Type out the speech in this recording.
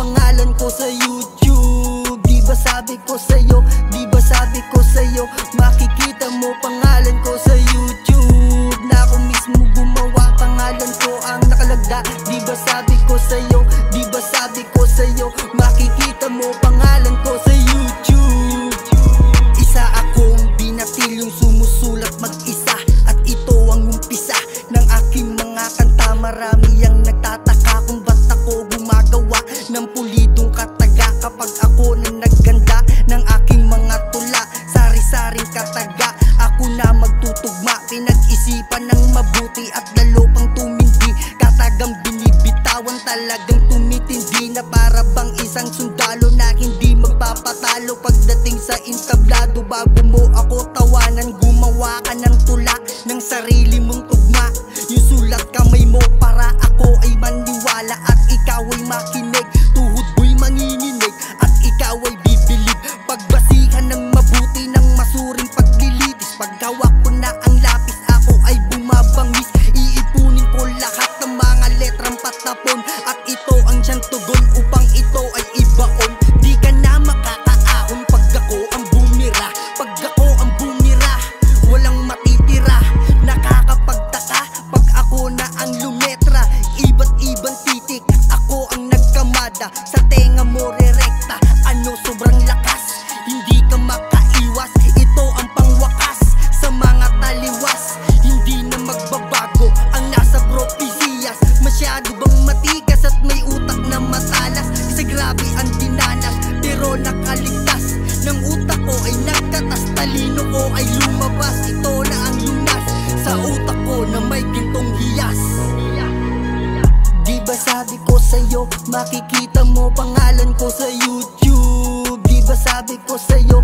pangalan ko sa YouTube. Di ba sabi ko sa'yo, di ba sabi ko sa'yo, makikita mo pangalan ko sa YouTube. Na ako mismo gumawa, pangalan ko ang nakalagda. Di ba sabi ko sa'yo, di ba sabi ko sa'yo, makikita mo pangalan ko sa YouTube. Isa akong binatilyong sumusulat mag-isa, at ito ang umpisa ng aking mga kanta. Marami ang nagtataka kung ba't ako gumagawa ng pulidong kataga, kapag ako na nagganda ng aking mga tula. Sari-saring kataga, ako na magtutugma. Pinag-isipan ng mabuti at lalo pang tumindi. Katagang binibitawan, talagang tumitindi na para bang isang sundalo na hindi magpapatalo pagdating sa entablado. Bago mo ako tawanan, gumawa ka ng tula ng sarili mong tugma. Yung sulat kamay mo para ako ay maniwala at ikaw ay makinig. Tuhod mo'y manginginig at ikaw ay bibilib. Pagbasihan ng mabuti ng masuring paglilitis. Paghawak ko na ang lapis, ako ay bumabangis. Iipunin ko lahat ng mga letrang patapon, at ito ang siyang tugon upang ito ay ibaon. Di ka na makakaahon pag ako ang bumira. Pag ako ang bumira, walang matitira. Nakakapagtaka pag ako na ang lumetra. Iba't ibang titik, ako ang nagkamada. Sa tenga mo rerekta, ano sobrang lakas, hindi ka makaiwas. Ito ang pangwakas sa mga taliwas, hindi na magbabago ang nasa propesiyas. Masyado bang matigas at may utak na matalas? Kasi grabe ang dinanas, pero nakaligtas. Ng utak ko ay nagkatas, talino ko ay lumabas. Ito na ang lunas sa utak ko na may gintong hiyas. Di ba sabi ko sa'yo, makikita mo pangalan ko sa YouTube. Di ba sabi ko sa'yo,